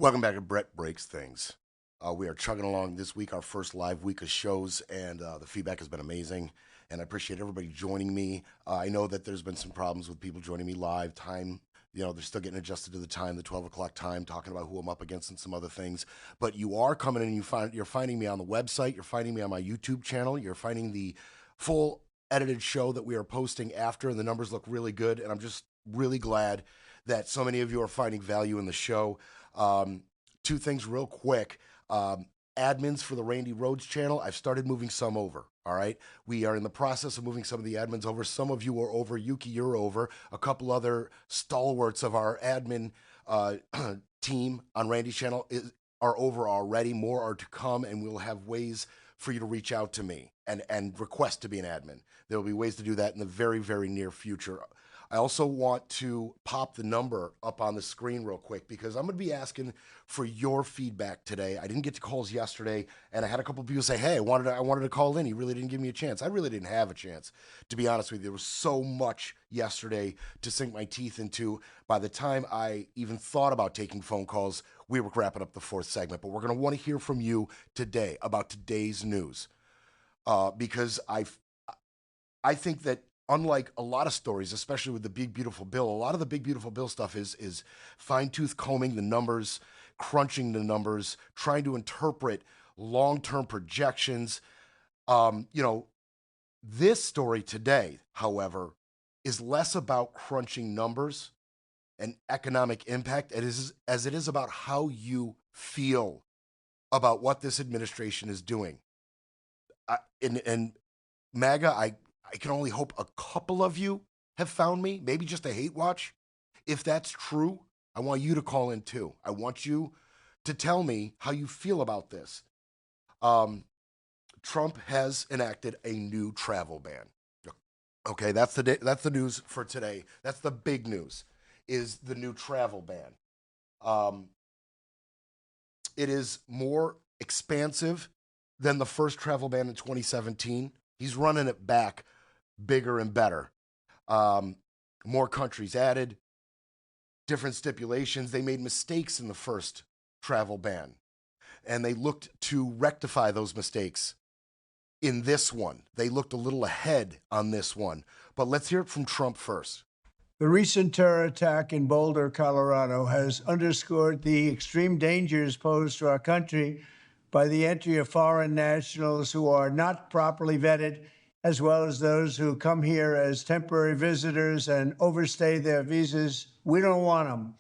Welcome back to Brett Breaks Things. We are chugging along this week, our first live week of shows, and the feedback has been amazing. And I appreciate everybody joining me. I know that there's been some problems with people joining me live. Time, they're still getting adjusted to the time, the 12 o'clock time, talking about who I'm up against and some other things. But you are coming in and you're finding me on the website. You're finding me on my YouTube channel. You're finding the full edited show that we are posting after, and the numbers look really good. And I'm just really glad that so many of you are finding value in the show. Two things real quick. Admins for the Randy Rhodes channel, I've started moving some over. All right. We are in the process of moving some of the admins over. Some of you are over. Yuki, you're over. A couple other stalwarts of our admin team on Randy's channel are over already. More are to come, and we'll have ways for you to reach out to me and request to be an admin. There will be ways to do that in the very, very near future. I also want to pop the number up on the screen real quick because I'm going to be asking for your feedback today. I didn't get to calls yesterday, and I had a couple of people say, hey, I wanted to call in. He really didn't give me a chance. I really didn't have a chance, to be honest with you. There was so much yesterday to sink my teeth into. By the time I even thought about taking phone calls, we were wrapping up the fourth segment. But we're going to want to hear from you today about today's news because I think that unlike a lot of stories, especially with the Big Beautiful Bill, a lot of the Big Beautiful Bill stuff is fine-tooth combing the numbers, crunching the numbers, trying to interpret long-term projections. This story today, however, is less about crunching numbers and economic impact as it is about how you feel about what this administration is doing. And MAGA, I can only hope a couple of you have found me, maybe just a hate watch. If that's true, I want you to call in too. I want you to tell me how you feel about this. Trump has enacted a new travel ban. Okay, that's the news for today. That's the big news, is the new travel ban. It is more expansive than the first travel ban in 2017. He's running it back bigger and better. More countries added, different stipulations. They made mistakes in the first travel ban, and they looked to rectify those mistakes in this one. They looked a little ahead on this one. But let's hear it from Trump first. The recent terror attack in Boulder, Colorado, has underscored the extreme dangers posed to our country by the entry of foreign nationals who are not properly vetted, as well as those who come here as temporary visitors and overstay their visas. We don't want them.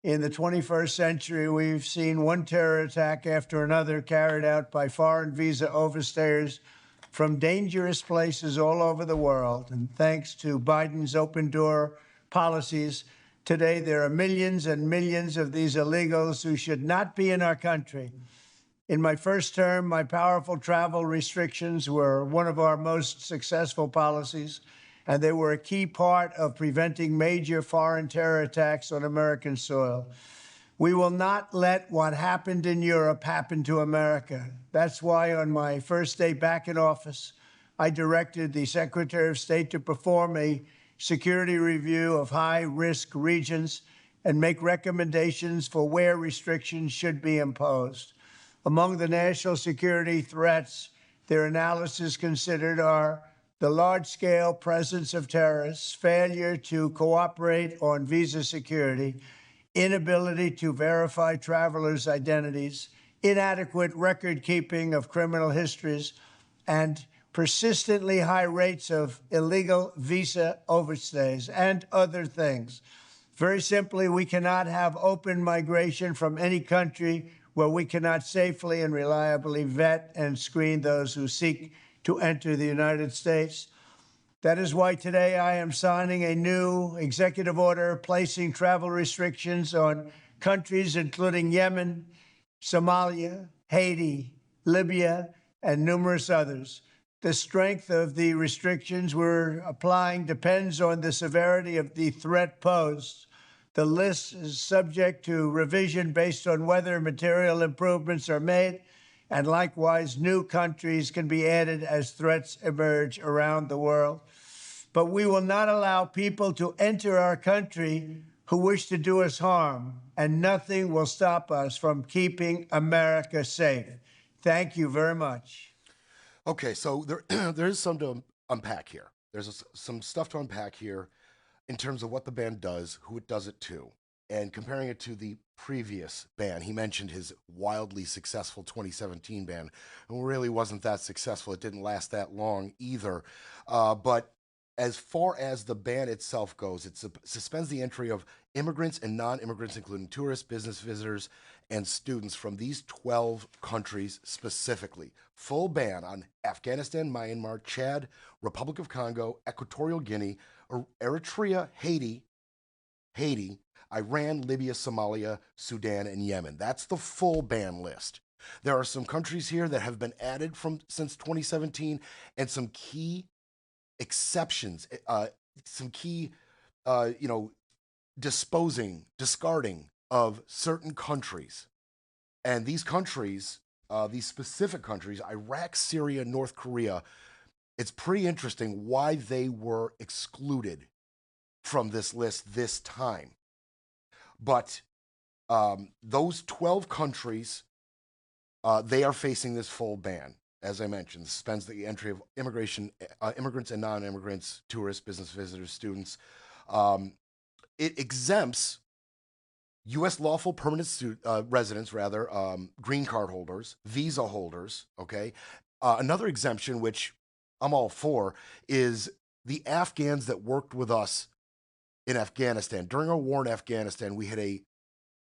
In the 21st century, we've seen one terror attack after another carried out by foreign visa overstayers from dangerous places all over the world. And thanks to Biden's open door policies, today there are millions and millions of these illegals who should not be in our country. In my first term, my powerful travel restrictions were one of our most successful policies, and they were a key part of preventing major foreign terror attacks on American soil. We will not let what happened in Europe happen to America. That's why on my first day back in office, I directed the Secretary of State to perform a security review of high-risk regions and make recommendations for where restrictions should be imposed. Among the national security threats their analysis considered are the large-scale presence of terrorists, failure to cooperate on visa security, inability to verify travelers' identities, inadequate record-keeping of criminal histories, and persistently high rates of illegal visa overstays, and other things. Very simply, we cannot have open migration from any country where we cannot safely and reliably vet and screen those who seek to enter the United States. That is why today I am signing a new executive order placing travel restrictions on countries including Yemen, Somalia, Haiti, Libya, and numerous others. The strength of the restrictions we're applying depends on the severity of the threat posed. The list is subject to revision based on whether material improvements are made, and likewise, new countries can be added as threats emerge around the world. But we will not allow people to enter our country who wish to do us harm, and nothing will stop us from keeping America safe. Thank you very much. Okay, so there there's some to unpack here. Some stuff to unpack here in terms of what the ban does, who it does it to, and comparing it to the previous ban. He mentioned his wildly successful 2017 ban, and really wasn't that successful. It didn't last that long either. But as far as the ban itself goes, it suspends the entry of immigrants and non immigrants, including tourists, business visitors, and students from these 12 countries specifically. Full ban on Afghanistan, Myanmar, Chad, Republic of Congo, Equatorial Guinea, Eritrea, Haiti, Iran, Libya, Somalia, Sudan, and Yemen. That's the full ban list. There are some countries here that have been added from since 2017, and some key exceptions, some key, you know, discarding of certain countries. And these countries, these specific countries, Iraq, Syria, North Korea, it's pretty interesting why they were excluded from this list this time. But those 12 countries, they are facing this full ban. As I mentioned, suspends the entry of immigrants and non-immigrants, tourists, business visitors, students. It exempts U.S. lawful permanent residents, rather, green card holders, visa holders. Okay, another exemption, which I'm all for, is the Afghans that worked with us in Afghanistan. During our war in Afghanistan, we had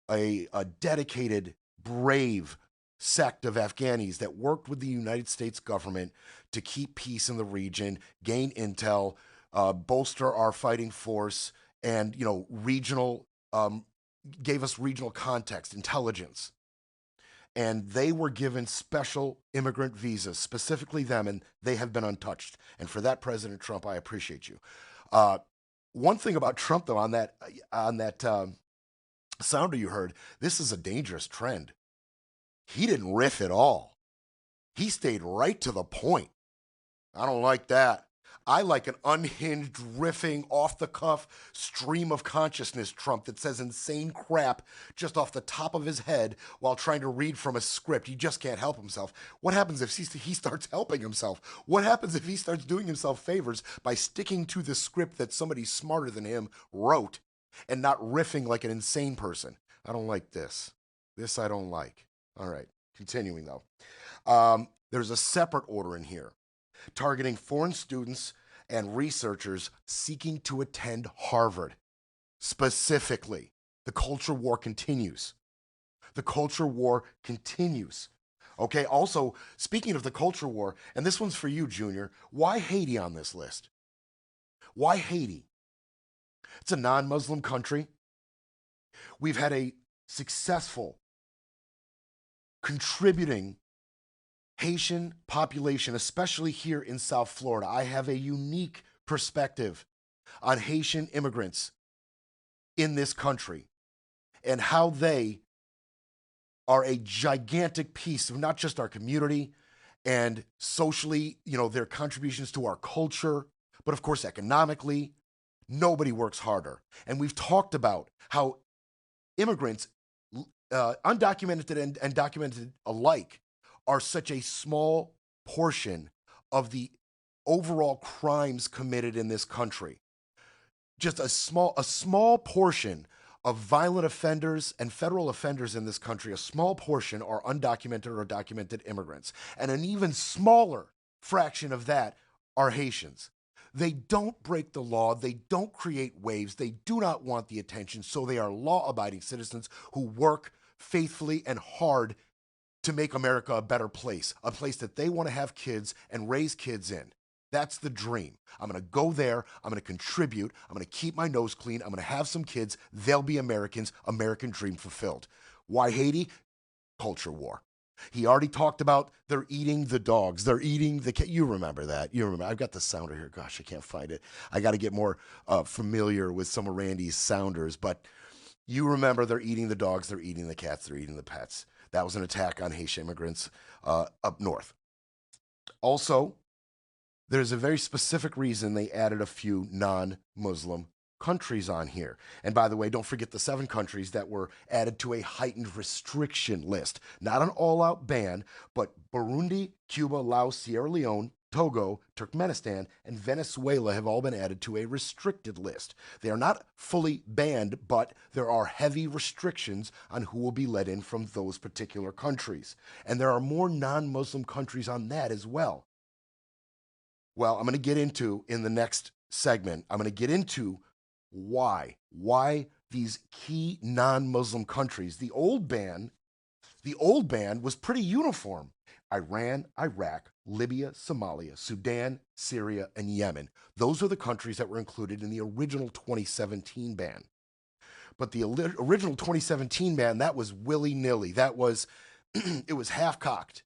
a dedicated, brave sect of Afghanis that worked with the United States government to keep peace in the region, gain intel, bolster our fighting force, and regional gave us regional context, intelligence. And they were given special immigrant visas, specifically them, and they have been untouched. And for that, President Trump, I appreciate you. One thing about Trump, though, on that sounder you heard, this is a dangerous trend. He didn't riff at all. He stayed right to the point. I don't like that. I like an unhinged, riffing, off the cuff stream of consciousness Trump that says insane crap just off the top of his head while trying to read from a script. He just can't help himself. What happens if he starts helping himself? What happens if he starts doing himself favors by sticking to the script that somebody smarter than him wrote and not riffing like an insane person? I don't like this. This I don't like. All right, continuing though. There's a separate order in here targeting foreign students and researchers seeking to attend Harvard. Specifically, the culture war continues. The culture war continues. Okay, also, speaking of the culture war, and this one's for you, Junior, why Haiti on this list? Why Haiti? It's a non Muslim country. We've had a successful contributing Haitian population, especially here in South Florida. I have a unique perspective on Haitian immigrants in this country and how they are a gigantic piece of not just our community and socially, their contributions to our culture, but of course, economically. Nobody works harder. And we've talked about how immigrants, undocumented and documented alike, are such a small portion of the overall crimes committed in this country. Just a small portion of violent offenders and federal offenders in this country, a small portion are undocumented or documented immigrants. And an even smaller fraction of that are Haitians. They don't break the law. They don't create waves. They do not want the attention. So they are law-abiding citizens who work faithfully and hard to make America a better place, a place that they want to have kids and raise kids in. That's the dream. I'm going to go there. I'm going to contribute. I'm going to keep my nose clean. I'm going to have some kids. They'll be Americans. American dream fulfilled. Why Haiti? Culture war. He already talked about they're eating the dogs. They're eating the You remember that. You remember. I've got the sounder here. Gosh, I can't find it. I got to get more familiar with some of Randy's sounders. But you remember they're eating the dogs. They're eating the cats. They're eating the pets. That was an attack on Haitian immigrants up north. Also, there's a very specific reason they added a few non-Muslim countries on here. And by the way, don't forget the 7 countries that were added to a heightened restriction list. Not an all-out ban, but Burundi, Cuba, Laos, Sierra Leone, Togo, Turkmenistan, and Venezuela have all been added to a restricted list. They are not fully banned, but there are heavy restrictions on who will be let in from those particular countries. And there are more non-Muslim countries on that as well. Well, I'm going to get into, in the next segment, I'm going to get into why these key non-Muslim countries. The old ban was pretty uniform. Iran, Iraq, Libya, Somalia, Sudan, Syria, and Yemen. Those are the countries that were included in the original 2017 ban. But the original 2017 ban, that was willy-nilly. That was, it was half-cocked.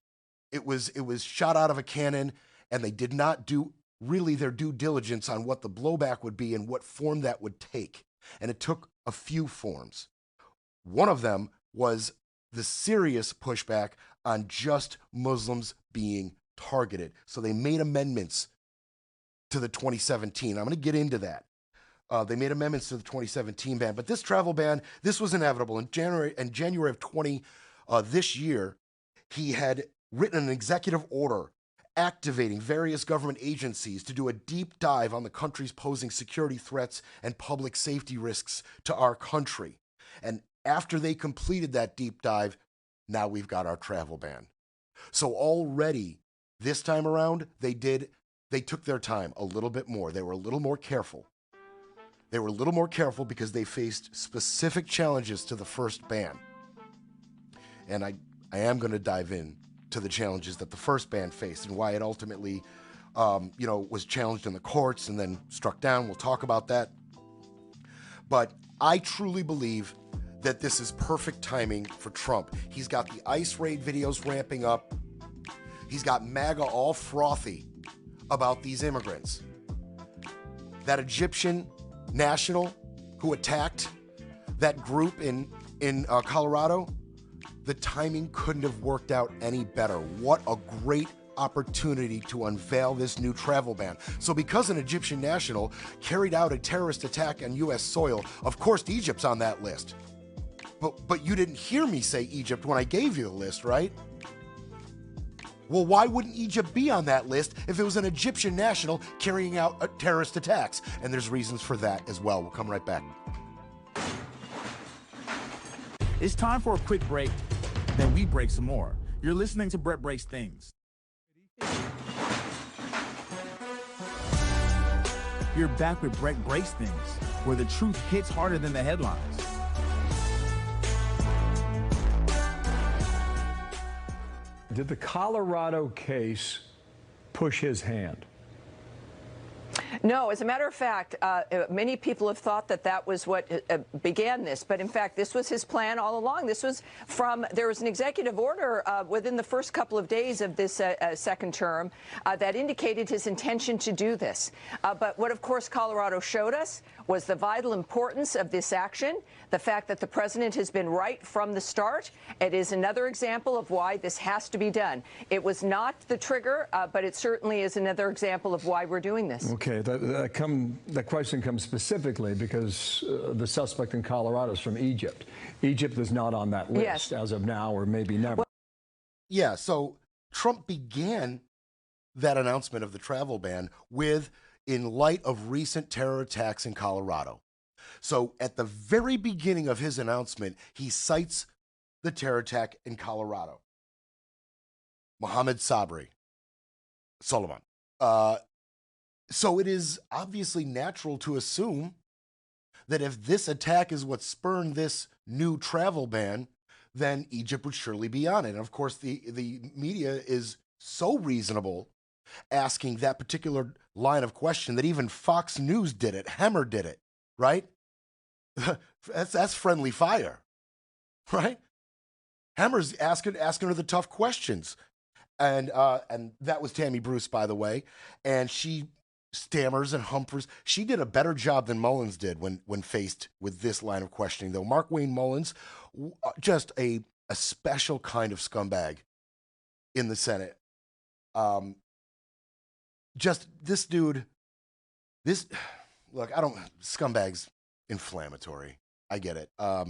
It was shot out of a cannon, and they did not do really their due diligence on what the blowback would be and what form that would take. And it took a few forms. One of them was the serious pushback on just Muslims being targeted. So they made amendments to the 2017. I'm going to get into that. They made amendments to the 2017 ban, but this travel ban, this was inevitable. In January of this year, he had written an executive order activating various government agencies to do a deep dive on the countries posing security threats and public safety risks to our country. And after they completed that deep dive, now we've got our travel ban. So already this time around, they took their time a little bit more. They were a little more careful. They were a little more careful because they faced specific challenges to the first ban. And I am going to dive in to the challenges that the first ban faced and why it ultimately, was challenged in the courts and then struck down. We'll talk about that. But I truly believe that this is perfect timing for Trump. He's got the ICE raid videos ramping up. He's got MAGA all frothy about these immigrants. That Egyptian national who attacked that group in Colorado, the timing couldn't have worked out any better. What a great opportunity to unveil this new travel ban. So because an Egyptian national carried out a terrorist attack on U.S. soil, of course Egypt's on that list. But you didn't hear me say Egypt when I gave you the list, right? Well, why wouldn't Egypt be on that list if it was an Egyptian national carrying out terrorist attacks? And there's reasons for that as well. We'll come right back. It's time for a quick break, then we break some more. You're listening to Brett Breaks Things. You're back with Brett Breaks Things, where the truth hits harder than the headlines. Did the Colorado case push his hand? No, as a matter of fact, many people have thought that that was what began this. But in fact, this was his plan all along. This was there was an executive order within the first couple of days of this second term that indicated his intention to do this. But what, of course, Colorado showed us was the vital importance of this action, the fact that the president has been right from the start. It is another example of why this has to be done. It was not the trigger, but it certainly is another example of why we're doing this. Okay, that question comes specifically because the suspect in Colorado is from Egypt. Egypt is not on that list as of now, or maybe never. Yeah, so Trump began that announcement of the travel ban with, in light of recent terror attacks in Colorado. So at the very beginning of his announcement, he cites the terror attack in Colorado. Mohammed Solomon. So it is obviously natural to assume that if this attack is what spurned this new travel ban, then Egypt would surely be on it. And of course, the media is so reasonable asking that particular line of question that even Fox News did it. Hammer did it, right? That's friendly fire, right? Hammer's asking her the tough questions. And that was Tammy Bruce, by the way. And she stammers and humpers. She did a better job than Mullins did when faced with this line of questioning, though. Mark Wayne Mullins, just a special kind of scumbag in the Senate. Just this dude, look, I don't, scumbags, inflammatory. I get it. I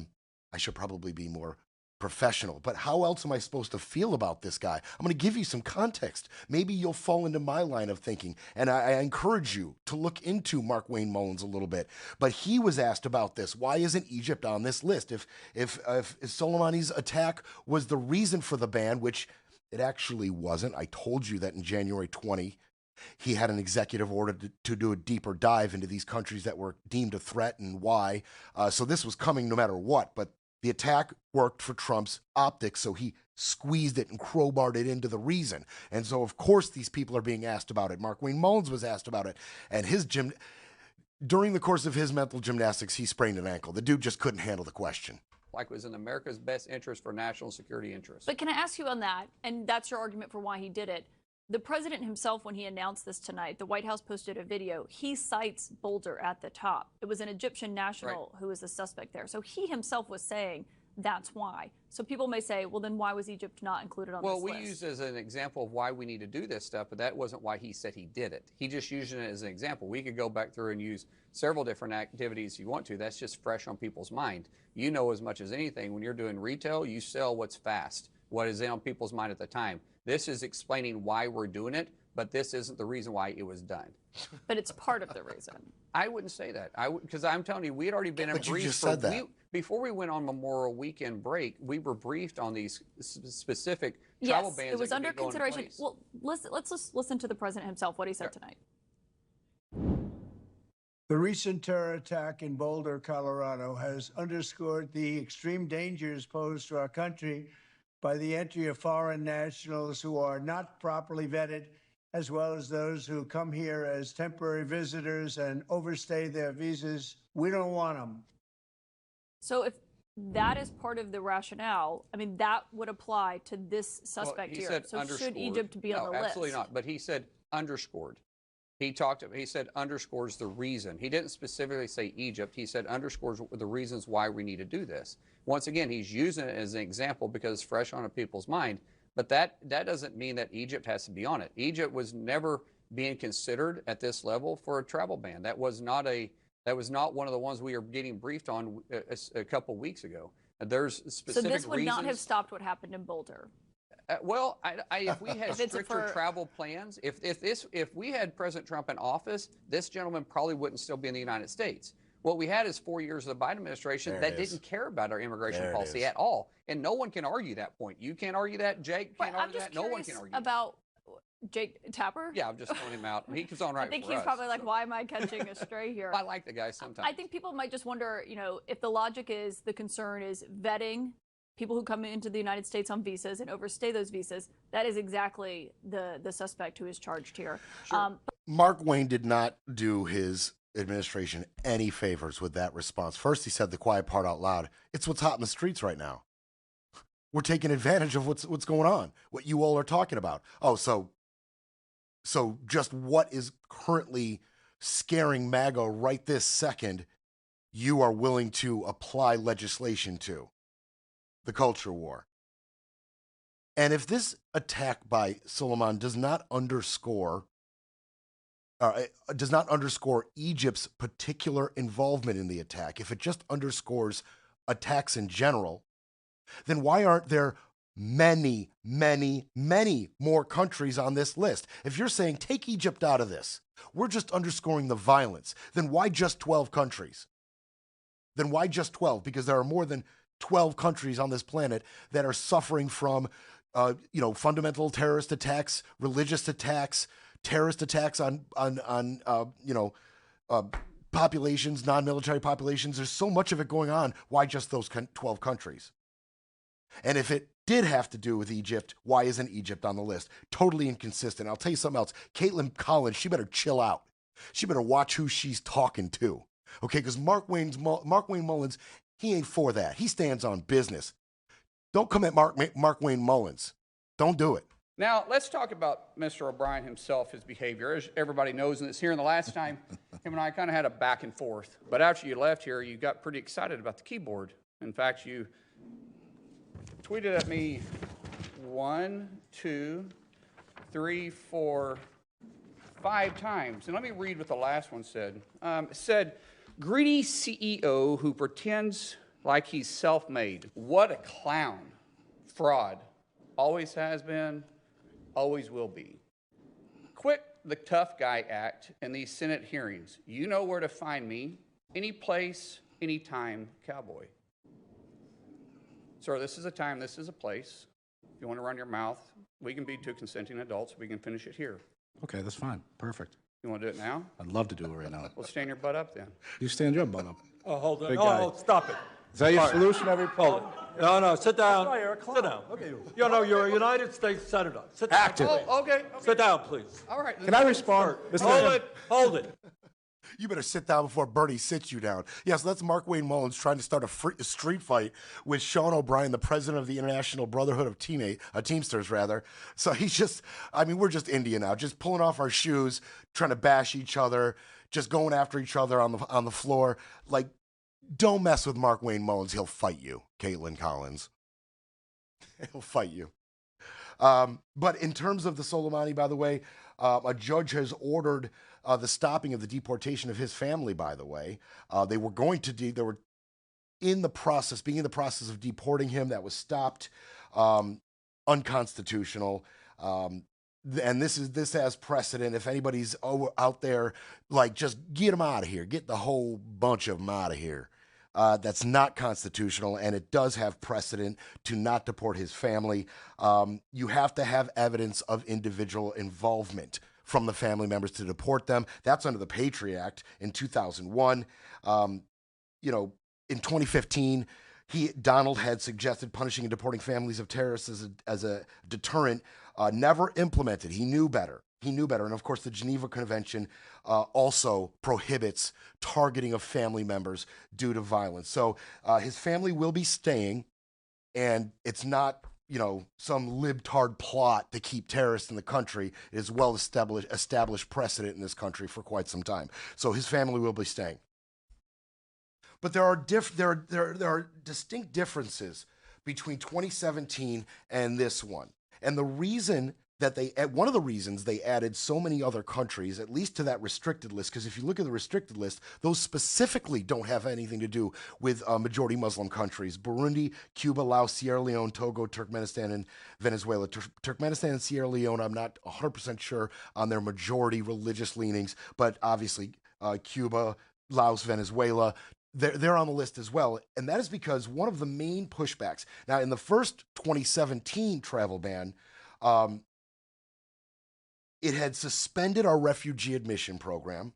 should probably be more professional, but how else am I supposed to feel about this guy? I'm going to give you some context. Maybe you'll fall into my line of thinking, and I encourage you to look into Mark Wayne Mullins a little bit. But he was asked about this. Why isn't Egypt on this list? If Soleimani's attack was the reason for the ban, which it actually wasn't. I told you that in January 20. He had an executive order to do a deeper dive into these countries that were deemed a threat and why. So this was coming no matter what. But the attack worked for Trump's optics, so he squeezed it and crowbarred it into the reason. And so, of course, these people are being asked about it. Mark Wayne Mullins was asked about it. And during the course of his mental gymnastics, he sprained an ankle. The dude just couldn't handle the question. Like it was in America's best interest for national security interests. But can I ask you on that, and that's your argument for why he did it, the president himself, when he announced this tonight, the White House posted a video. He cites Boulder at the top. It was an Egyptian national who was the suspect there. So he himself was saying that's why. So people may say, well, then why was Egypt not included on this list? Well, we used as an example of why we need to do this stuff, but that wasn't why he said he did it. He just used it as an example. We could go back through and use several different activities if you want to. That's just fresh on people's mind. You know as much as anything, when you're doing retail, you sell what's fast, what is on people's mind at the time. This is explaining why we're doing it, but this isn't the reason why it was done. But it's part of the reason. I wouldn't say that. Because I'm telling you, we had already been But you briefed. just said that. Before we went on Memorial Weekend break, we were briefed on these specific travel bans. Yes, it was that could under be going into consideration. place. Well, let's just listen to the president himself, what he said tonight. The recent terror attack in Boulder, Colorado, has underscored the extreme dangers posed to our country by the entry of foreign nationals who are not properly vetted, as well as those who come here as temporary visitors and overstay their visas. We don't want them. So if that is part of the rationale, I mean, that would apply to this suspect he here. said So should underscored. Egypt be on the No, list? absolutely not. But he said underscored. He said underscores the reason. He didn't specifically say Egypt. He said underscores the reasons why we need to do this. Once again, he's using it as an example because it's fresh on people's mind. But that doesn't mean that Egypt has to be on it. Egypt was never being considered at this level for a travel ban. That was not one of the ones we were getting briefed on a couple weeks ago. There's specific So this would reasons. not have stopped what happened in Boulder. Well, if we had If it's stricter for- travel plans, if we had President Trump in office, this gentleman probably wouldn't still be in the United States. What we had is 4 years of the Biden administration There that it is. didn't care about our immigration There it policy is. at all, and no one can argue that point. You can't argue that. Jake But can't I'm argue just that. No one curious can argue that. about Jake Tapper. Yeah, I'm just throwing him out. He comes on right I think for he's us, probably like, so. why am I catching a stray here? I like the guy sometimes. I think people might just wonder, if the logic is the concern is vetting people who come into the United States on visas and overstay those visas. That is exactly the suspect who is charged here. Sure. Mark Wayne did not do his administration any favors with that response. First, he said the quiet part out loud. It's what's hot in the streets right now. We're taking advantage of what's going on, what you all are talking about. Oh, so just what is currently scaring MAGA right this second, you are willing to apply legislation to. The culture war. And if this attack by Soleiman does not underscore Egypt's particular involvement in the attack, if it just underscores attacks in general, then why aren't there many, many, many more countries on this list? If you're saying take Egypt out of this, we're just underscoring the violence, then why just 12 countries? Then why just 12? Because there are more than 12 countries on this planet that are suffering from, fundamental terrorist attacks, religious attacks, terrorist attacks on populations, non-military populations. There's so much of it going on. Why just those 12 countries? And if it did have to do with Egypt, why isn't Egypt on the list? Totally inconsistent. I'll tell you something else. Caitlin Collins, she better chill out. She better watch who she's talking to. Okay, because Mark Wayne Mullins, he ain't for that. He stands on business. Don't come at Mark Wayne Mullins. Don't do it. Now, let's talk about Mr. O'Brien himself, his behavior. As everybody knows, and it's here, and the last time, him and I kind of had a back and forth. But after you left here, you got pretty excited about the keyboard. In fact, you tweeted at me 1, 2, 3, 4, 5 times. And let me read what the last one said. It said, greedy CEO who pretends like he's self-made. What a clown. Fraud. Always has been, always will be. Quit the tough guy act in these Senate hearings. You know where to find me. Any place, anytime, cowboy. Sir, this is a time, this is a place. If you want to run your mouth, we can be 2 consenting adults. We can finish it here. Okay, that's fine. Perfect. You want to do it now? I'd love to do it right now. Well, stand your butt up then. You stand your butt up. Oh, hold on. Big guy. Oh, stop it. Is that your All right. solution, everybody? Hold it. No, sit down. Sit down. Okay. You know, you're a United States Senator. Sit down. Active. Oh, okay. Sit down, please. All right. Can I respond? Hold it. Hold it. You better sit down before Bernie sits you down. Yes, that's Mark Wayne Mullins trying to start a street fight with Sean O'Brien, the president of the International Brotherhood of Teamsters, rather. So he's just, I mean, we're just India now, just pulling off our shoes, trying to bash each other, just going after each other on the floor. Like, don't mess with Mark Wayne Mullins. He'll fight you, Caitlin Collins. He'll fight you. But in terms of the Soleimani, by the way, a judge has ordered the stopping of the deportation of his family, by the way. They were going to they were being in the process of deporting him. That was stopped, unconstitutional. And this has precedent. If anybody's out there, like, just get them out of here. Get the whole bunch of them out of here. That's not constitutional, and it does have precedent to not deport his family. You have to have evidence of individual involvement from the family members to deport them. That's under the Patriot Act in 2001. You know, in 2015, Donald had suggested punishing and deporting families of terrorists as a deterrent, never implemented. He knew better. And of course, the Geneva Convention also prohibits targeting of family members due to violence. So his family will be staying, and it's not, you know, some libtard plot to keep terrorists in the country. It is well established precedent in this country for quite some time. So his family will be staying. But there are distinct differences between 2017 and this one. And the reason that one of the reasons they added so many other countries, at least to that restricted list, because if you look at the restricted list, those specifically don't have anything to do with majority Muslim countries: Burundi, Cuba, Laos, Sierra Leone, Togo, Turkmenistan, and Venezuela. Turkmenistan and Sierra Leone, I'm not 100% sure on their majority religious leanings, but obviously Cuba, Laos, Venezuela, they're on the list as well. And that is because one of the main pushbacks, now in the first 2017 travel ban, it had suspended our refugee admission program.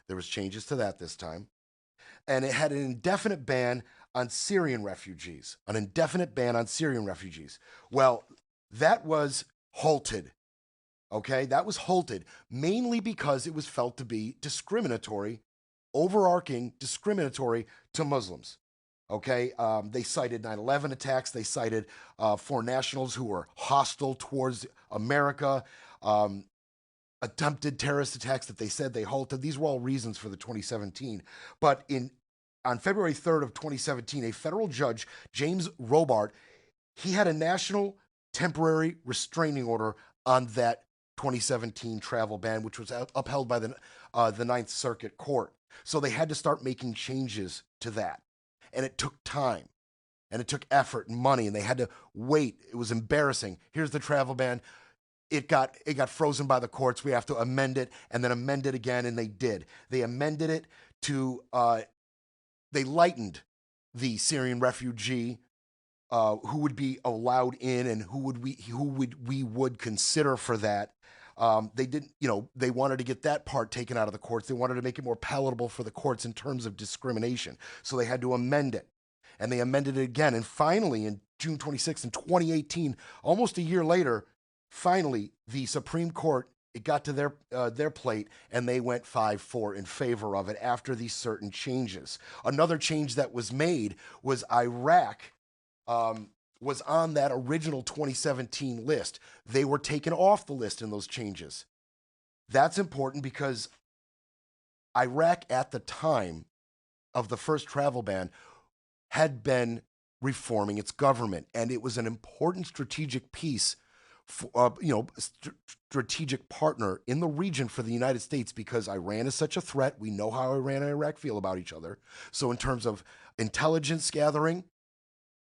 There was changes to that this time. And it had an indefinite ban on Syrian refugees, Well, that was halted, okay? That was halted mainly because it was felt to be overarching discriminatory to Muslims. Okay, they cited 9/11 attacks. They cited foreign nationals who were hostile towards America, attempted terrorist attacks that they said they halted. These were all reasons for the 2017. But on February 3rd of 2017, a federal judge, James Robart, he had a national temporary restraining order on that 2017 travel ban, which was upheld by the Ninth Circuit Court. So they had to start making changes to that. And it took time, and it took effort and money, and they had to wait. It was embarrassing. Here's the travel ban. It got frozen by the courts. We have to amend it, and then amend it again, and they did. They amended it to, they lightened the Syrian refugee who would be allowed in and who we would consider for that. They didn't, they wanted to get that part taken out of the courts. They wanted to make it more palatable for the courts in terms of discrimination. So they had to amend it, and they amended it again. And finally, in June 26th in 2018, almost a year later, finally, the Supreme Court, it got to their plate, and they went 5-4 in favor of it after these certain changes. Another change that was made was Iraq was on that original 2017 list. They were taken off the list in those changes. That's important because Iraq at the time of the first travel ban had been reforming its government, and it was an important strategic piece strategic partner in the region for the United States, because Iran is such a threat. We know how Iran and Iraq feel about each other. So in terms of intelligence gathering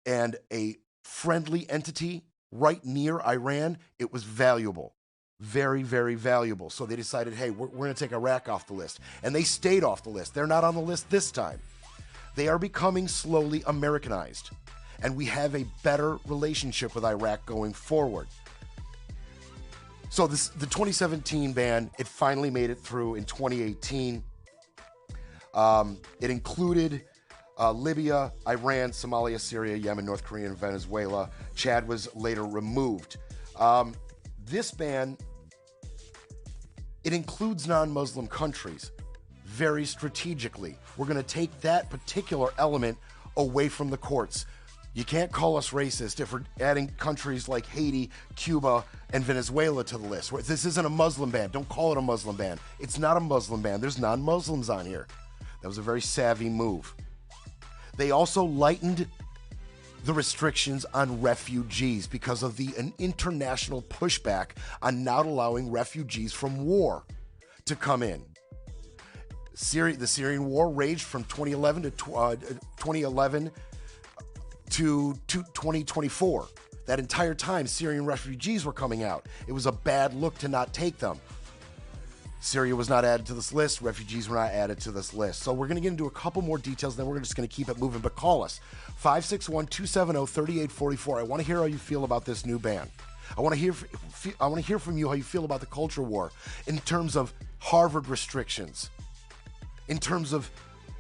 and a friendly entity right near Iran, it was valuable. Very, very valuable. So they decided, hey, we're going to take Iraq off the list. And they stayed off the list. They're not on the list this time. They are becoming slowly Americanized. And we have a better relationship with Iraq going forward. So the 2017 ban, it finally made it through in 2018. It included Libya, Iran, Somalia, Syria, Yemen, North Korea, and Venezuela. Chad was later removed. This ban, it includes non-Muslim countries very strategically. We're going to take that particular element away from the courts. You can't call us racist if we're adding countries like Haiti, Cuba, and Venezuela to the list. This isn't a Muslim ban. Don't call it a Muslim ban. It's not a Muslim ban. There's non-Muslims on here. That was a very savvy move. They also lightened the restrictions on refugees because of an international pushback on not allowing refugees from war to come in. The Syrian war raged from 2011 to 2024. That entire time, Syrian refugees were coming out. It was a bad look to not take them. Syria was not added to this list. Refugees were not added to this list. So we're going to get into a couple more details, then we're just going to keep it moving. But call us, 561-270-3844. I want to hear how you feel about this new ban. I want to hear from you how you feel about the culture war in terms of Harvard restrictions, in terms of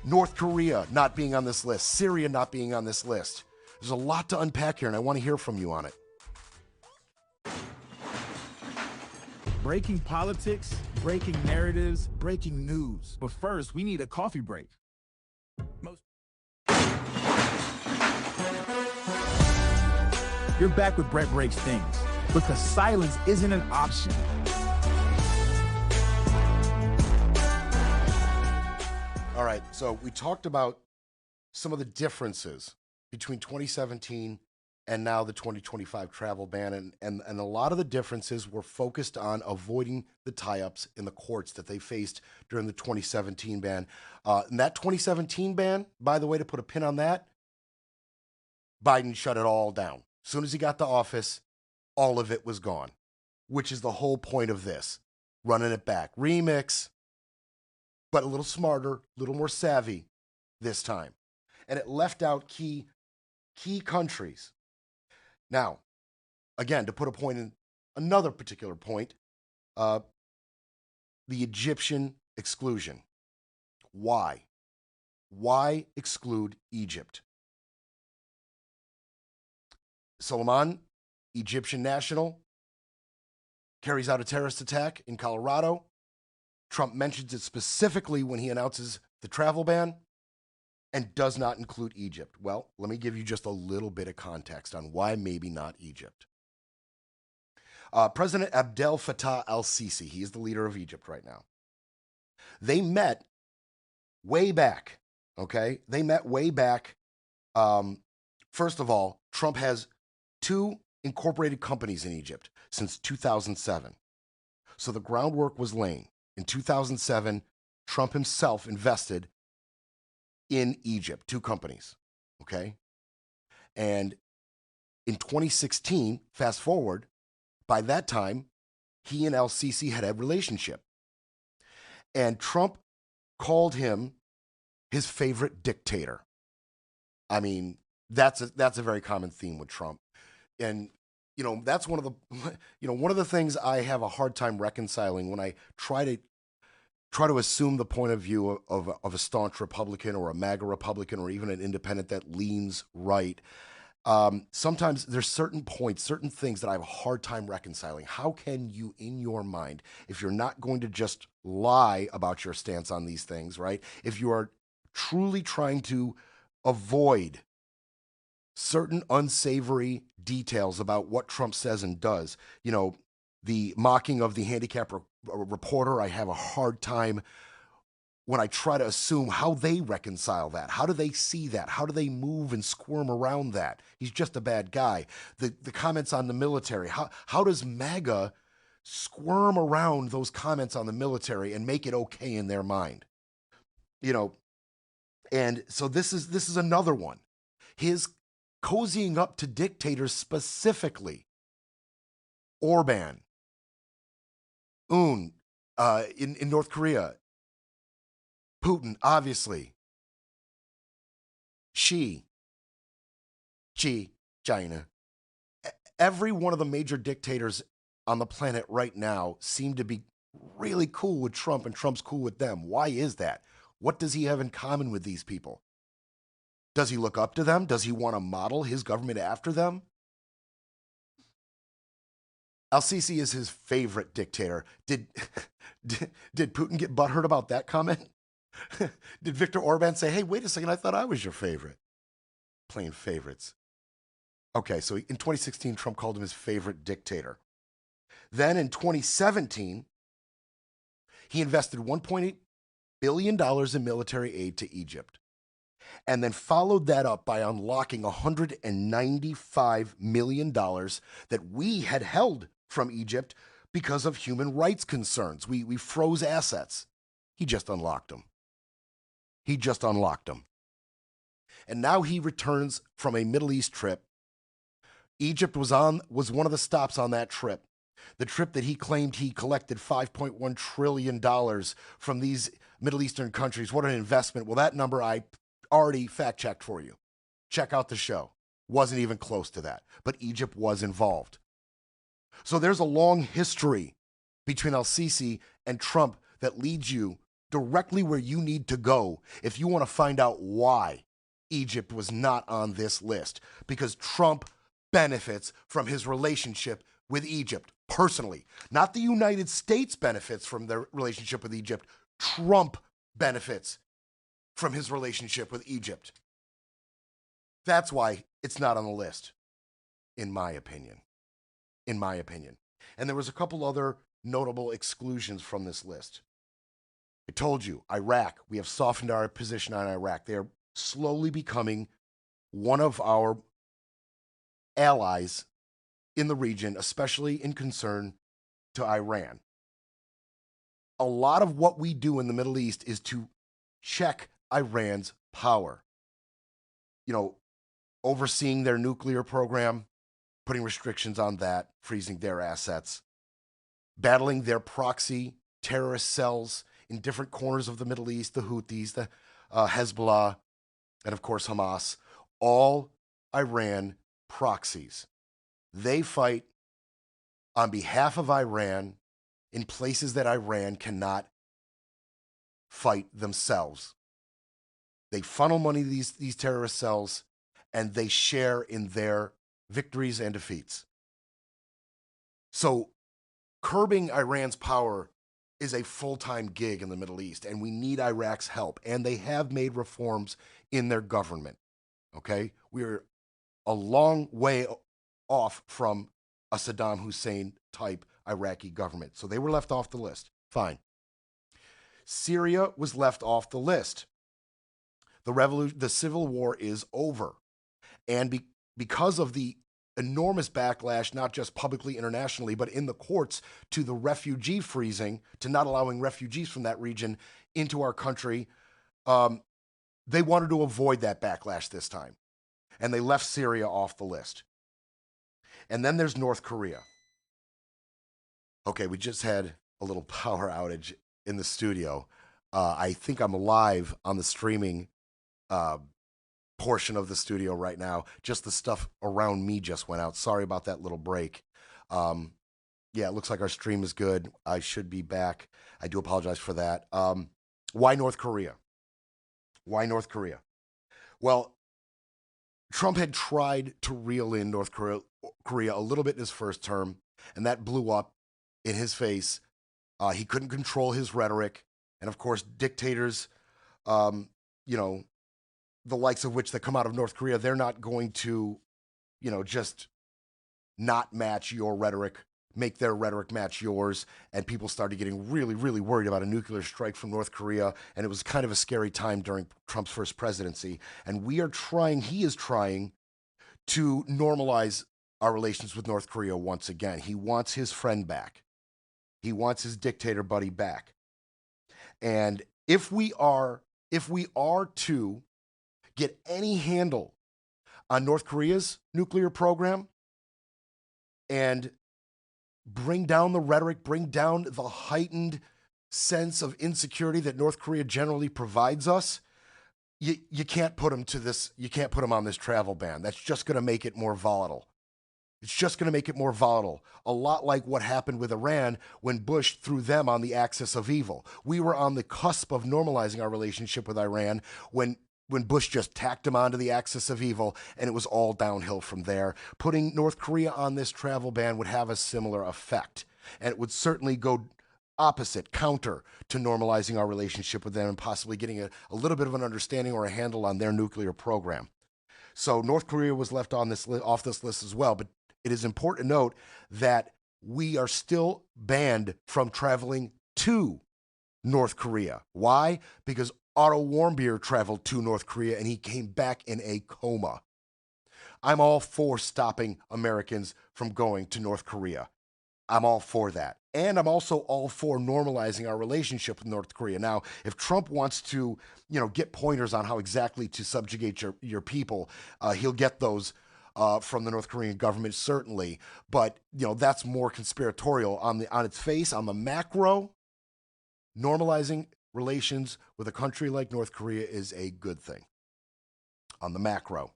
North Korea not being on this list, Syria not being on this list. There's a lot to unpack here, and I want to hear from you on it. Breaking politics, breaking narratives, breaking news. But first, we need a coffee break. You're back with Brett Breaks Things, because silence isn't an option. All right, so we talked about some of the differences between 2017 and now the 2025 travel ban, and a lot of the differences were focused on avoiding the tie-ups in the courts that they faced during the 2017 ban. And that 2017 ban, by the way, to put a pin on that, Biden shut it all down. As soon as he got to office, all of it was gone, which is the whole point of this. Running it back. Remix, but a little smarter, a little more savvy this time. And it left out key countries. Now, again, to put a point in another particular point, the Egyptian exclusion. Why? Why exclude Egypt? Soleiman, Egyptian national, carries out a terrorist attack in Colorado. Trump mentions it specifically when he announces the travel ban and does not include Egypt. Well, let me give you just a little bit of context on why maybe not Egypt. President Abdel Fattah al-Sisi, he is the leader of Egypt right now. They met way back, okay? They met way back. First of all, Trump has 2 incorporated companies in Egypt since 2007. So the groundwork was laying. In 2007, Trump himself invested in Egypt, 2 companies, okay? And in 2016, fast forward, by that time, he and al-Sisi had a relationship. And Trump called him his favorite dictator. I mean, that's a very common theme with Trump. And, you know, that's one of the things I have a hard time reconciling when I try to assume the point of view of a staunch Republican or a MAGA Republican or even an independent that leans right. Sometimes there's certain points, certain things that I have a hard time reconciling. How can you, in your mind, if you're not going to just lie about your stance on these things, right? If you are truly trying to avoid certain unsavory details about what Trump says and does, you know, the mocking of the handicapped reporter, I have a hard time when I try to assume how they reconcile that. How do they see that? How do they move and squirm around that? He's just a bad guy. The comments on the military, how does MAGA squirm around those comments on the military and make it okay in their mind? You know, and so this is another one. His cozying up to dictators, specifically Orban, in North Korea, Putin, obviously, Xi, China. Every one of the major dictators on the planet right now seem to be really cool with Trump, and Trump's cool with them. Why is that? What does he have in common with these people? Does he look up to them? Does he want to model his government after them? Al-Sisi is his favorite dictator. Did Putin get butthurt about that comment? Did Viktor Orban say, hey, wait a second, I thought I was your favorite? Playing favorites. Okay, so in 2016, Trump called him his favorite dictator. Then in 2017, he invested $1.8 billion in military aid to Egypt, and then followed that up by unlocking $195 million that we had held from Egypt because of human rights concerns. We froze assets. He just unlocked them. And now he returns from a Middle East trip. Egypt was one of the stops on that trip. The trip that he claimed he collected $5.1 trillion from these Middle Eastern countries. What an investment. Well, that number I already fact-checked for you. Check out the show. Wasn't even close to that. But Egypt was involved. So there's a long history between Al-Sisi and Trump that leads you directly where you need to go if you want to find out why Egypt was not on this list. Because Trump benefits from his relationship with Egypt personally. Not the United States benefits from their relationship with Egypt. Trump benefits from his relationship with Egypt. That's why it's not on the list, in my opinion. And there was a couple other notable exclusions from this list. I told you, Iraq, we have softened our position on Iraq. They are slowly becoming one of our allies in the region, especially in concern to Iran. A lot of what we do in the Middle East is to check Iran's power. You know, overseeing their nuclear program, putting restrictions on that, freezing their assets, battling their proxy terrorist cells in different corners of the Middle East, the Houthis, the Hezbollah, and of course Hamas, all Iran proxies. They fight on behalf of Iran in places that Iran cannot fight themselves. They funnel money to these terrorist cells, and they share in their victories and defeats. So curbing Iran's power is a full-time gig in the Middle East, and we need Iraq's help. And they have made reforms in their government, okay? We're a long way off from a Saddam Hussein-type Iraqi government. So they were left off the list. Fine. Syria was left off the list. The civil war is over. And because of the enormous backlash, not just publicly, internationally, but in the courts, to the refugee freezing, to not allowing refugees from that region into our country, they wanted to avoid that backlash this time. And they left Syria off the list. And then there's North Korea. Okay, we just had a little power outage in the studio. I think I'm live on the streaming portion of the studio right now. Just the stuff around me just went out. Sorry about that little break. Yeah, it looks like our stream is good. I should be back. I do apologize for that. Why North Korea? Why North Korea? Well, Trump had tried to reel in North Korea a little bit in his first term, and that blew up in his face. He couldn't control his rhetoric. And of course, dictators, you know, the likes of which that come out of North Korea, they're not going to, you know, just not match your rhetoric make their rhetoric match yours, and people started getting really, really worried about a nuclear strike from North Korea, and it was kind of a scary time during Trump's first presidency. And he is trying to normalize our relations with North Korea once again. He wants his friend back. He wants his dictator buddy back. And if we are to get any handle on North Korea's nuclear program and bring down the rhetoric, bring down the heightened sense of insecurity that North Korea generally provides us, you can't put them to this. You can't put them on this travel ban. That's just going to make it more volatile. It's just going to make it more volatile. A lot like what happened with Iran when Bush threw them on the axis of evil. We were on the cusp of normalizing our relationship with Iran when Bush just tacked them onto the axis of evil, and it was all downhill from there. Putting North Korea on this travel ban would have a similar effect, and it would certainly go opposite, counter to normalizing our relationship with them and possibly getting a little bit of an understanding or a handle on their nuclear program. So North Korea was left on off this list as well, but it is important to note that we are still banned from traveling to North Korea. Why? Because Otto Warmbier traveled to North Korea and he came back in a coma. I'm all for stopping Americans from going to North Korea. I'm all for that. And I'm also all for normalizing our relationship with North Korea. Now, if Trump wants to, get pointers on how exactly to subjugate your people, he'll get those from the North Korean government, certainly. But, that's more conspiratorial on its face. On the macro, normalizing relations with a country like North Korea is a good thing. On the macro.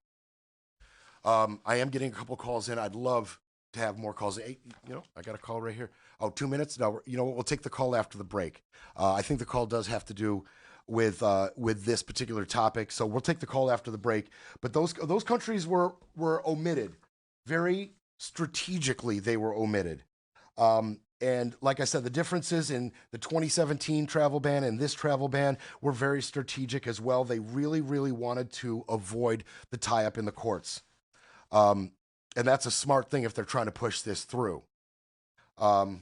I am getting a couple calls in. I'd love to have more calls. Hey, I got a call right here. Oh, 2 minutes? No, you know what? We'll take the call after the break. I think the call does have to do with this particular topic, so we'll take the call after the break. But those countries were omitted. Very strategically, they were omitted. And like I said, the differences in the 2017 travel ban and this travel ban were very strategic as well. They really, really wanted to avoid the tie-up in the courts. And that's a smart thing if they're trying to push this through. Of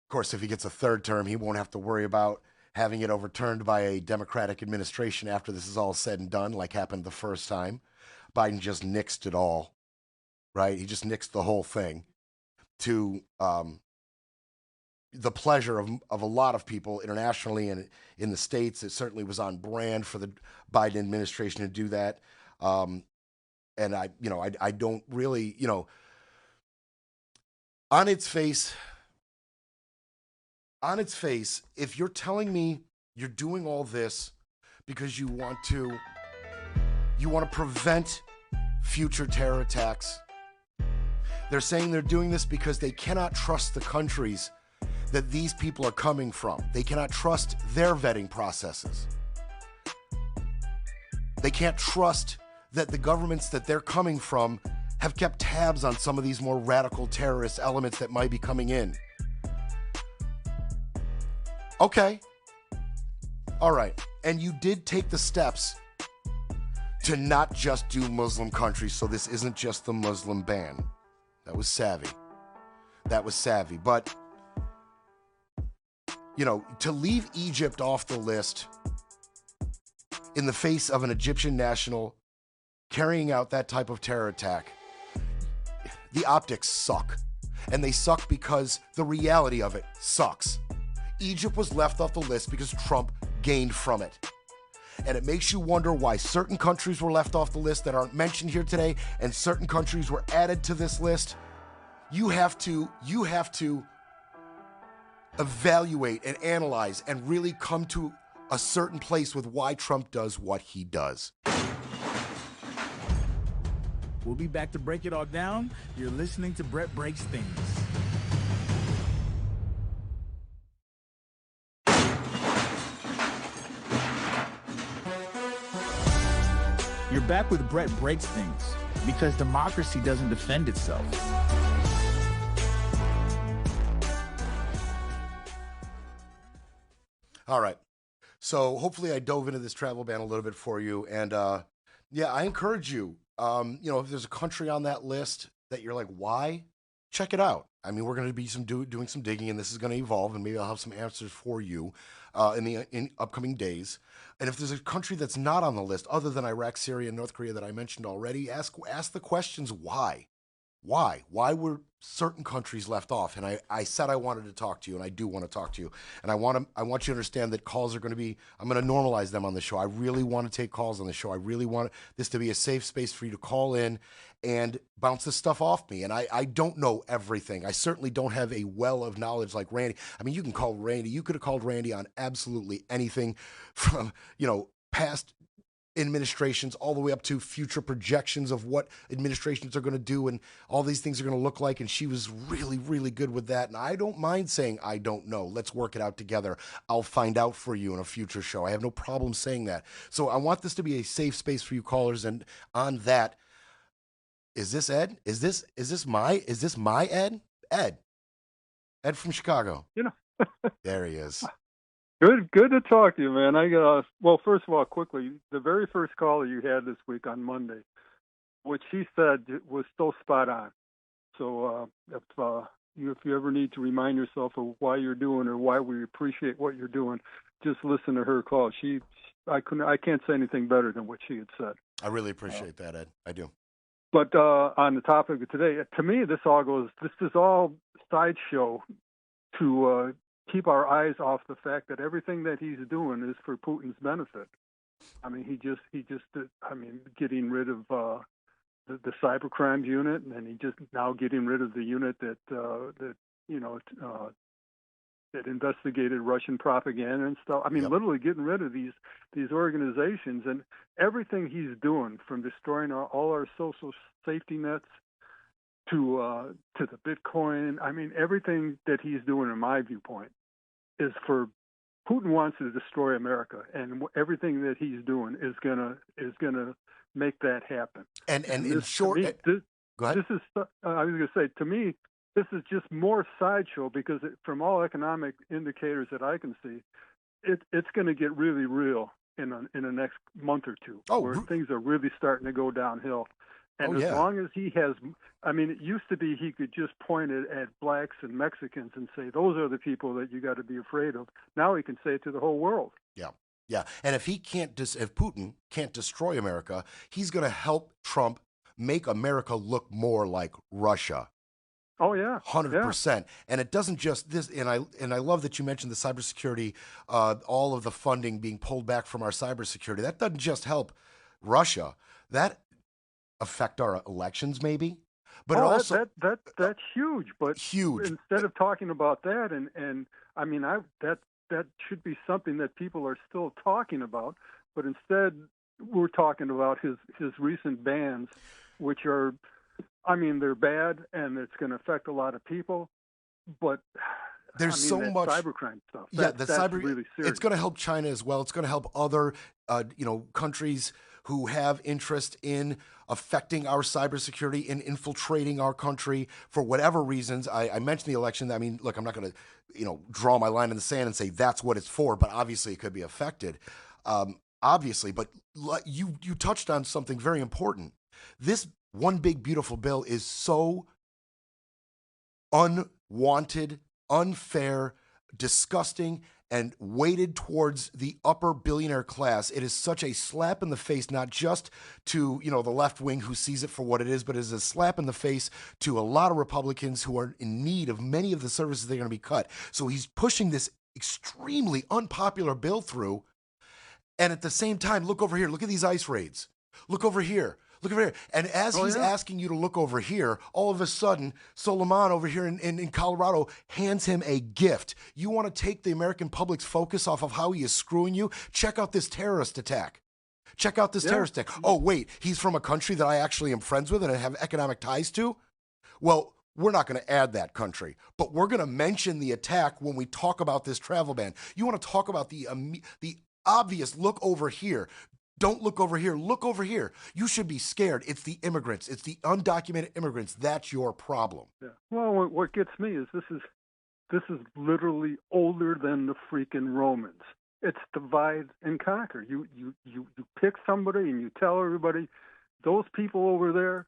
course, if he gets a third term, he won't have to worry about having it overturned by a Democratic administration after this is all said and done, like happened the first time. Biden just nixed it all, right? He just nixed the whole thing to the pleasure of a lot of people internationally and in the States. It certainly was on brand for the Biden administration to do that. And I don't really, on its face, if you're telling me you're doing all this because you want to prevent future terror attacks, they're saying they're doing this because they cannot trust the countries that these people are coming from. They cannot trust their vetting processes. They can't trust that the governments that they're coming from have kept tabs on some of these more radical terrorist elements that might be coming in. Okay. All right. And you did take the steps to not just do Muslim countries, so this isn't just the Muslim ban. That was savvy. But, to leave Egypt off the list in the face of an Egyptian national carrying out that type of terror attack, the optics suck. And they suck because the reality of it sucks. Egypt was left off the list because Trump gained from it. And it makes you wonder why certain countries were left off the list that aren't mentioned here today and certain countries were added to this list. You have to evaluate and analyze and really come to a certain place with why Trump does what he does. We'll be back to break it all down. You're listening to Brett Breaks Things. You're back with Brett Breaks Things, because democracy doesn't defend itself. All right. So hopefully I dove into this travel ban a little bit for you. And I encourage you, if there's a country on that list that you're like, why? check it out. I mean, we're going to be doing some digging, and this is going to evolve, and maybe I'll have some answers for you in upcoming days. And if there's a country that's not on the list, other than Iraq, Syria, and North Korea that I mentioned already, ask the questions why. Why were certain countries left off? And I said I wanted to talk to you, and I do want to talk to you. And I want you to understand that calls are going to be, I'm going to normalize them on the show. I really want to take calls on the show. I really want this to be a safe space for you to call in and bounce this stuff off me. And I don't know everything. I certainly don't have a well of knowledge like Randy. I mean, you can call Randy. You could have called Randy on absolutely anything from, past administrations all the way up to future projections of what administrations are going to do and all these things are going to look like. And she was really, really good with that. And I don't mind saying, I don't know. Let's work it out together. I'll find out for you in a future show. I have no problem saying that. So I want this to be a safe space for you callers. And on that, is this Ed? Is this my Ed? Ed from Chicago. There he is. Good to talk to you, man. Well, first of all, quickly, the very first caller you had this week on Monday, what she said was so spot on. So if you ever need to remind yourself of why you're doing or why we appreciate what you're doing, just listen to her call. I can't say anything better than what she had said. I really appreciate that, Ed. I do. But on the topic of today, to me, this is all sideshow to keep our eyes off the fact that everything that he's doing is for Putin's benefit. I mean, he just getting rid of the cybercrimes unit, and then he just now getting rid of the unit that investigated Russian propaganda and stuff. I mean, literally getting rid of these organizations, and everything he's doing, from destroying all our social safety nets to the Bitcoin. I mean, everything that he's doing, in my viewpoint, is for Putin wants to destroy America, and everything that he's doing is gonna make that happen. And in short, go ahead. This is I was gonna say, to me, this is just more sideshow because from all economic indicators that I can see, it's going to get really real in the next month or two, where things are really starting to go downhill. And as long as he has, I mean, it used to be he could just point it at blacks and Mexicans and say, those are the people that you got to be afraid of. Now he can say it to the whole world. Yeah. And if Putin can't destroy America, he's going to help Trump make America look more like Russia. Oh yeah, 100%. And it doesn't just this. And I love that you mentioned the cybersecurity, all of the funding being pulled back from our cybersecurity. That doesn't just help Russia. That affect our elections, maybe. But also that's huge. But huge. Instead of talking about that, and I mean, that should be something that people are still talking about. But instead, we're talking about his recent bans, which are, I mean, they're bad, and it's going to affect a lot of people. But there's so much cybercrime stuff. That's really serious. It's going to help China as well. It's going to help other, countries who have interest in affecting our cybersecurity, in infiltrating our country for whatever reasons. I mentioned the election. I mean, look, I'm not going to, draw my line in the sand and say that's what it's for, but obviously it could be affected. Obviously, but you touched on something very important. This one big beautiful bill is so unwanted, unfair, disgusting, and weighted towards the upper billionaire class. It is such a slap in the face, not just to the left wing who sees it for what it is, but it is a slap in the face to a lot of Republicans who are in need of many of the services that are going to be cut. So he's pushing this extremely unpopular bill through, and at the same time, look over here. Look at these ICE raids. Look over here. Look over here. And as he's asking you to look over here, all of a sudden, Solomon over here in Colorado hands him a gift. You want to take the American public's focus off of how he is screwing you? Check out this terrorist attack. Check out this terrorist attack. Oh, wait, he's from a country that I actually am friends with and I have economic ties to? Well, we're not going to add that country, but we're going to mention the attack when we talk about this travel ban. You want to talk about the obvious look over here. Don't look over here. Look over here. You should be scared. It's the immigrants. It's the undocumented immigrants. That's your problem. Yeah. Well, what gets me is this is literally older than the freaking Romans. It's divide and conquer. You pick somebody and you tell everybody, those people over there,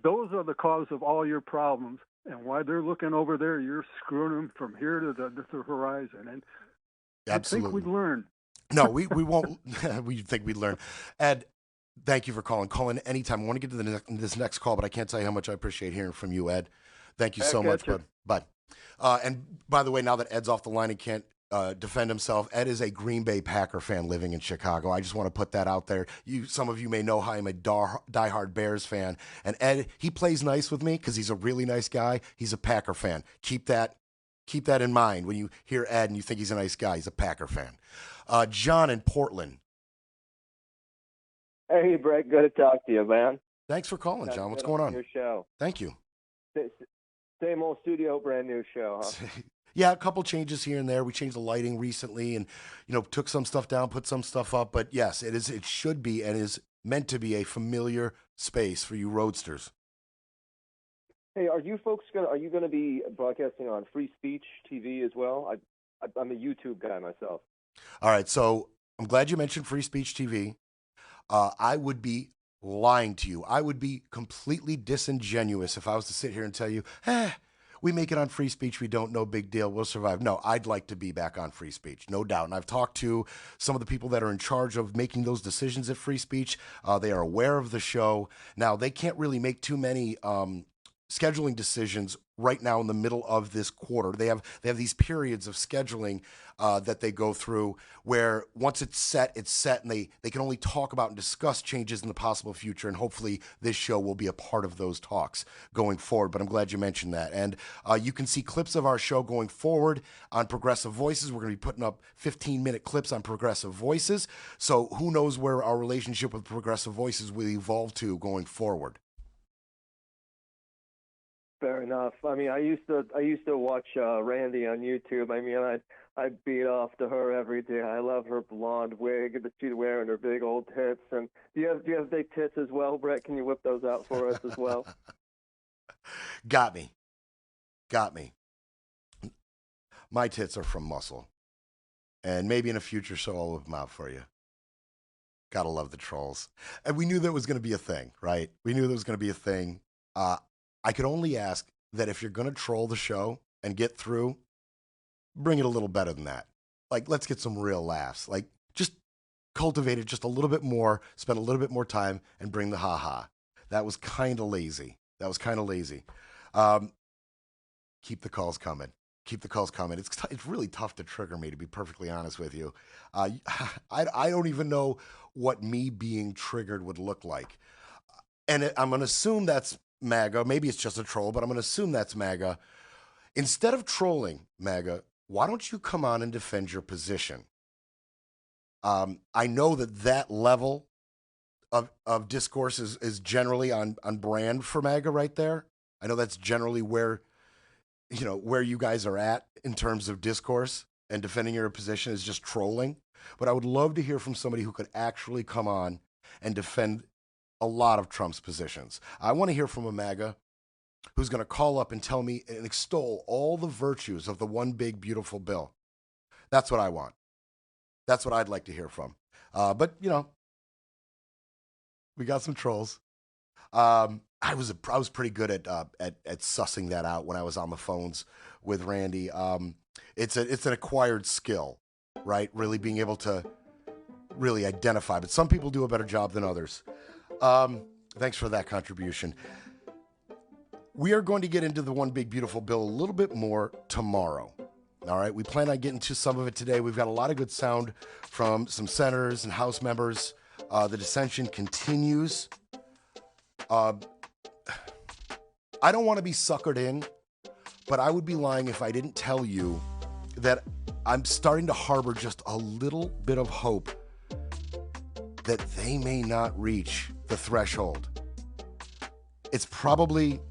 those are the cause of all your problems. And while they're looking over there, you're screwing them from here to the horizon. And Absolutely. I think we'd learn. No, we won't. We think we'd learn. Ed, thank you for calling. Call in anytime. I want to get to this next call, but I can't tell you how much I appreciate hearing from you, Ed. Thank you so much, bud. Bye. And by the way, now that Ed's off the line and can't defend himself, Ed is a Green Bay Packer fan living in Chicago. I just want to put that out there. Some of you may know how I'm a diehard Bears fan. And Ed, he plays nice with me because he's a really nice guy. He's a Packer fan. Keep that in mind when you hear Ed and you think he's a nice guy. He's a Packer fan. John in Portland. Hey, Brett. Good to talk to you, man. Thanks for calling, John. What's going on? Your show. Thank you. Same old studio, brand new show, huh? Yeah, a couple changes here and there. We changed the lighting recently and, took some stuff down, put some stuff up. But yes, it should be and is meant to be a familiar space for you roadsters. Hey, are you going to be broadcasting on Free Speech TV as well? I'm a YouTube guy myself. All right, so I'm glad you mentioned Free Speech TV. I would be lying to you. I would be completely disingenuous if I was to sit here and tell you, we make it on Free Speech, we don't, no big deal, we'll survive. No, I'd like to be back on Free Speech, no doubt. And I've talked to some of the people that are in charge of making those decisions at Free Speech. They are aware of the show. Now, they can't really make too many scheduling decisions right now in the middle of this quarter. They have these periods of scheduling that they go through where once it's set, and they can only talk about and discuss changes in the possible future, and hopefully this show will be a part of those talks going forward. But I'm glad you mentioned that. And you can see clips of our show going forward on Progressive Voices. We're going to be putting up 15-minute clips on Progressive Voices. So who knows where our relationship with Progressive Voices will evolve to going forward. Fair enough. I mean, I used to watch Randy on YouTube. I mean, I beat off to her every day. I love her blonde wig that she's wearing, her big old tits. And do you have big tits as well, Brett? Can you whip those out for us as well? Got me. My tits are from muscle, and maybe in a future show I'll whip them out for you. Gotta love the trolls, and we knew that was going to be a thing, right? We knew there was going to be a thing. I could only ask that if you're going to troll the show and get through, bring it a little better than that. Like, let's get some real laughs. Like, just cultivate it just a little bit more, spend a little bit more time, and bring the ha-ha. That was kind of lazy. Keep the calls coming. It's really tough to trigger me, to be perfectly honest with you. I don't even know what me being triggered would look like. And I'm going to assume that's MAGA. Maybe it's just a troll, but I'm going to assume that's MAGA. Instead of trolling MAGA, why don't you come on and defend your position? I know that level of discourse is generally on brand for MAGA right there. I know that's generally where you guys are at in terms of discourse, and defending your position is just trolling. But I would love to hear from somebody who could actually come on and defend a lot of Trump's positions. I want to hear from a MAGA who's going to call up and tell me and extol all the virtues of the one big, beautiful bill. That's what I want. That's what I'd like to hear from. But, we got some trolls. I was pretty good at sussing that out when I was on the phones with Randy. It's an acquired skill, right? Really being able to really identify. But some people do a better job than others. Thanks for that contribution. We are going to get into the one big beautiful bill a little bit more tomorrow. All right, we plan on getting to some of it today. We've got a lot of good sound from some senators and House members. The dissension continues. I don't want to be suckered in, but I would be lying if I didn't tell you that I'm starting to harbor just a little bit of hope that they may not reach the threshold. It's probably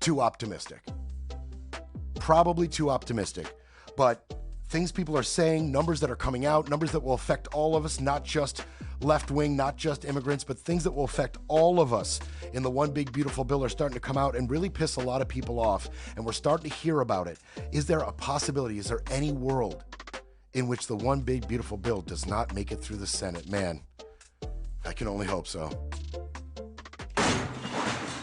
too optimistic. But things people are saying, numbers that are coming out, numbers that will affect all of us, not just left wing, not just immigrants, but things that will affect all of us in the one big beautiful bill are starting to come out and really piss a lot of people off. And we're starting to hear about it. Is there a possibility? Is there any world in which the one big beautiful bill does not make it through the Senate? Man, I can only hope so.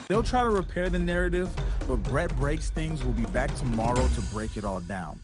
They'll try to repair the narrative, but Brett Breaks Things will be back tomorrow to break it all down.